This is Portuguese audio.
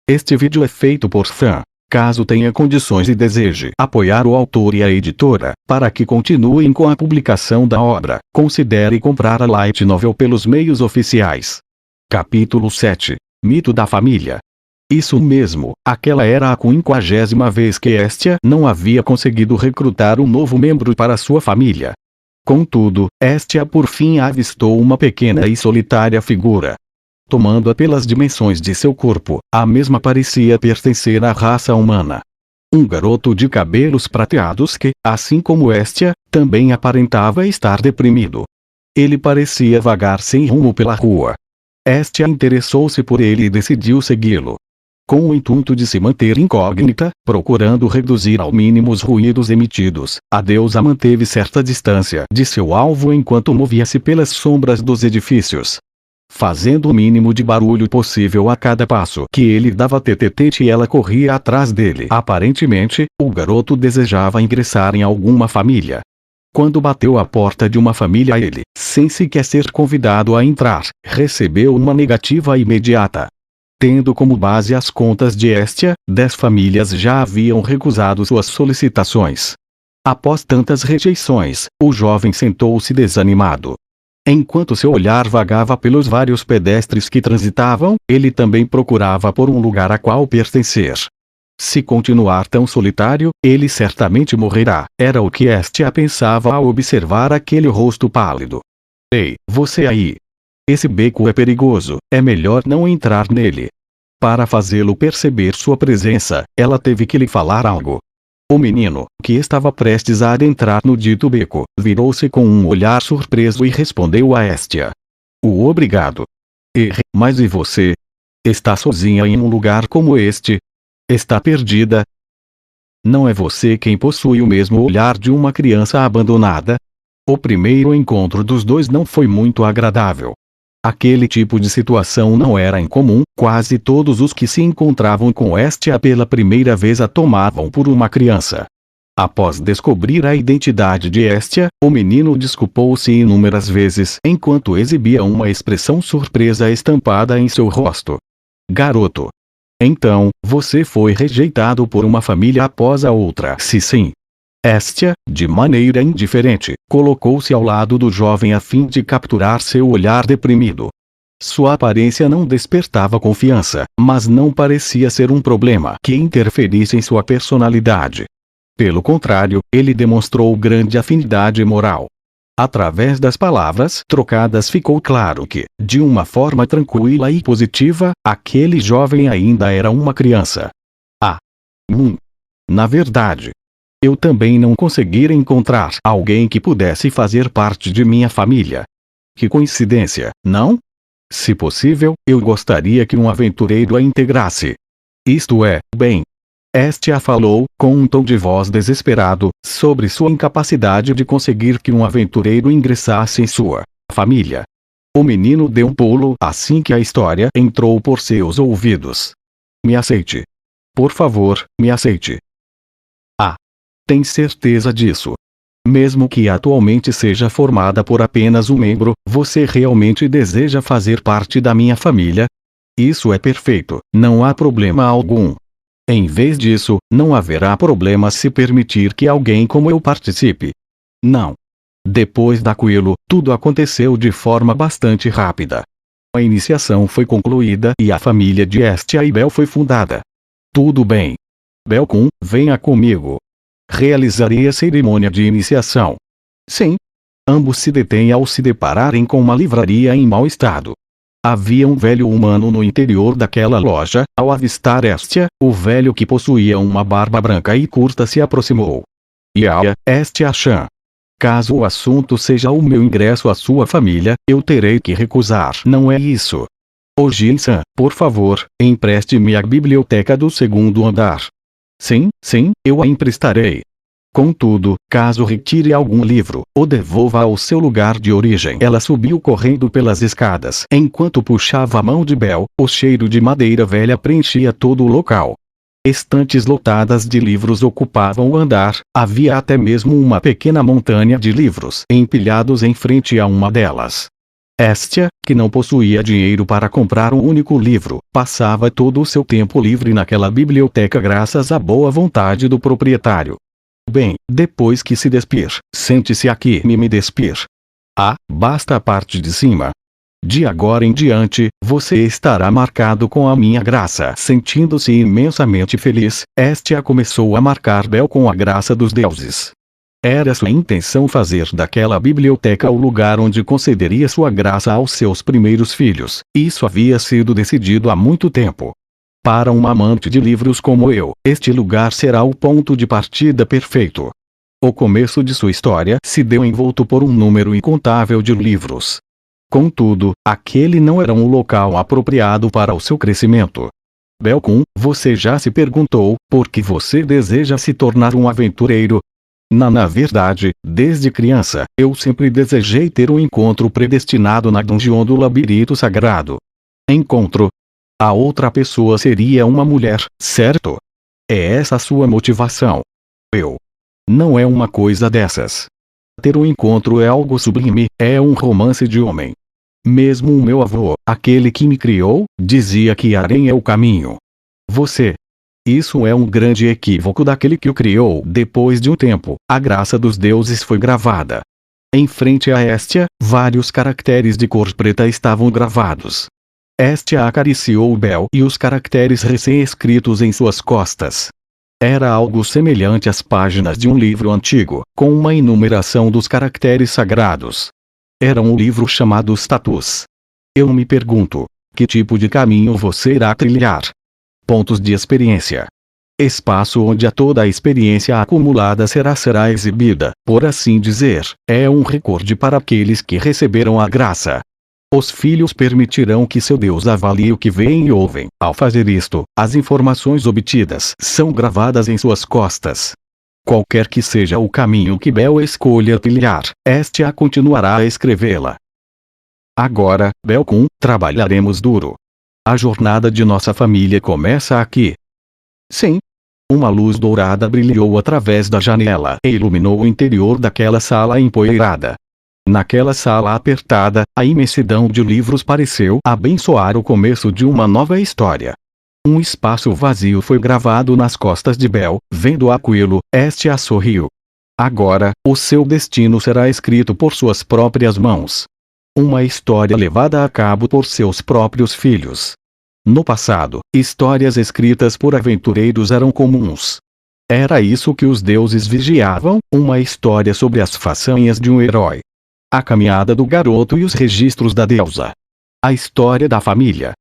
Este vídeo é feito por fã. Caso tenha condições e deseje apoiar o autor e a editora, para que continuem com a publicação da obra, considere comprar a Light Novel pelos meios oficiais. Capítulo 7. Mito da família. Isso mesmo, aquela era a 50ª vez que Estia não havia conseguido recrutar um novo membro para sua família. Contudo, Estia por fim avistou uma pequena e solitária figura. Tomando-a pelas dimensões de seu corpo, a mesma parecia pertencer à raça humana. Um garoto de cabelos prateados que, assim como Estia, também aparentava estar deprimido. Ele parecia vagar sem rumo pela rua. Estia interessou-se por ele e decidiu segui-lo. Com o intuito de se manter incógnita, procurando reduzir ao mínimo os ruídos emitidos, a deusa manteve certa distância de seu alvo enquanto movia-se pelas sombras dos edifícios, fazendo o mínimo de barulho possível a cada passo que ele dava. E ela corria atrás dele. Aparentemente, o garoto desejava ingressar em alguma família. Quando bateu à porta de uma família, ele, sem sequer ser convidado a entrar, recebeu uma negativa imediata. Tendo como base as contas de Estia, 10 famílias já haviam recusado suas solicitações. Após tantas rejeições, o jovem sentou-se desanimado. Enquanto seu olhar vagava pelos vários pedestres que transitavam, ele também procurava por um lugar a qual pertencer. Se continuar tão solitário, ele certamente morrerá, era o que Estia pensava ao observar aquele rosto pálido. Ei, você aí! Esse beco é perigoso, é melhor não entrar nele. Para fazê-lo perceber sua presença, ela teve que lhe falar algo. O menino, que estava prestes a adentrar no dito beco, virou-se com um olhar surpreso e respondeu a Estia. Obrigado. Mas e você? Está sozinha em um lugar como este? Está perdida? Não é você quem possui o mesmo olhar de uma criança abandonada? O primeiro encontro dos dois não foi muito agradável. Aquele tipo de situação não era incomum, quase todos os que se encontravam com Estia pela primeira vez a tomavam por uma criança. Após descobrir a identidade de Estia, o menino desculpou-se inúmeras vezes enquanto exibia uma expressão surpresa estampada em seu rosto. Garoto! Então, você foi rejeitado por uma família após a outra? Se sim. Estia, de maneira indiferente, colocou-se ao lado do jovem a fim de capturar seu olhar deprimido. Sua aparência não despertava confiança, mas não parecia ser um problema que interferisse em sua personalidade. Pelo contrário, ele demonstrou grande afinidade moral. Através das palavras trocadas ficou claro que, de uma forma tranquila e positiva, aquele jovem ainda era uma criança. Na verdade, eu também não conseguira encontrar alguém que pudesse fazer parte de minha família. Que coincidência, não? Se possível, eu gostaria que um aventureiro a integrasse. Isto é, bem. Estia falou, com um tom de voz desesperado, sobre sua incapacidade de conseguir que um aventureiro ingressasse em sua família. O menino deu um pulo assim que a história entrou por seus ouvidos. Me aceite. Por favor, me aceite. Tem certeza disso? Mesmo que atualmente seja formada por apenas um membro, você realmente deseja fazer parte da minha família? Isso é perfeito, não há problema algum. Em vez disso, não haverá problema se permitir que alguém como eu participe. Não. Depois daquilo, tudo aconteceu de forma bastante rápida. A iniciação foi concluída e a família de Estia e Bel foi fundada. Tudo bem. Belkun, venha comigo. Realizarei a cerimônia de iniciação. Sim. Ambos se detêm ao se depararem com uma livraria em mau estado. Havia um velho humano no interior daquela loja. Ao avistar Estia, o velho que possuía uma barba branca e curta se aproximou. Estia-chan. Caso o assunto seja o meu ingresso à sua família, eu terei que recusar. Não é isso? Ojin-san, por favor, empreste-me a biblioteca do segundo andar. Sim, eu a emprestarei. Contudo, caso retire algum livro, o devolva ao seu lugar de origem. Ela subiu correndo pelas escadas. Enquanto puxava a mão de Bel, o cheiro de madeira velha preenchia todo o local. Estantes lotadas de livros ocupavam o andar, havia até mesmo uma pequena montanha de livros empilhados em frente a uma delas. Estia, que não possuía dinheiro para comprar um único livro, passava todo o seu tempo livre naquela biblioteca graças à boa vontade do proprietário. Bem, depois que se despir, sente-se aqui e me despir. Ah, basta a parte de cima. De agora em diante, você estará marcado com a minha graça. Sentindo-se imensamente feliz, Estia começou a marcar Bel com a graça dos deuses. Era sua intenção fazer daquela biblioteca o lugar onde concederia sua graça aos seus primeiros filhos. Isso havia sido decidido há muito tempo. Para um amante de livros como eu, este lugar será o ponto de partida perfeito. O começo de sua história se deu envolto por um número incontável de livros. Contudo, aquele não era um local apropriado para o seu crescimento. Belcom, você já se perguntou por que você deseja se tornar um aventureiro? Na verdade, desde criança, eu sempre desejei ter um encontro predestinado na dungeon do labirinto sagrado. Encontro. A outra pessoa seria uma mulher, certo? É essa a sua motivação. Não é uma coisa dessas. Ter um encontro é algo sublime, é um romance de homem. Mesmo o meu avô, aquele que me criou, dizia que Arém é o caminho. Isso é um grande equívoco daquele que o criou. Depois de um tempo, a graça dos deuses foi gravada. Em frente a Estia, vários caracteres de cor preta estavam gravados. Estia acariciou Bel e os caracteres recém-escritos em suas costas. Era algo semelhante às páginas de um livro antigo, com uma enumeração dos caracteres sagrados. Era um livro chamado Status. Eu me pergunto, que tipo de caminho você irá trilhar? Pontos de experiência. Espaço onde toda a experiência acumulada será exibida, por assim dizer, é um recorde para aqueles que receberam a graça. Os filhos permitirão que seu Deus avalie o que veem e ouvem. Ao fazer isto, as informações obtidas são gravadas em suas costas. Qualquer que seja o caminho que Bel escolha trilhar, Estia continuará a escrevê-la. Agora, Belcom, trabalharemos duro. A jornada de nossa família começa aqui. Sim. Uma luz dourada brilhou através da janela e iluminou o interior daquela sala empoeirada. Naquela sala apertada, a imensidão de livros pareceu abençoar o começo de uma nova história. Um espaço vazio foi gravado nas costas de Bel. Vendo aquilo, Estia sorriu. Agora, o seu destino será escrito por suas próprias mãos. Uma história levada a cabo por seus próprios filhos. No passado, histórias escritas por aventureiros eram comuns. Era isso que os deuses vigiavam, uma história sobre as façanhas de um herói. A caminhada do garoto e os registros da deusa. A história da família,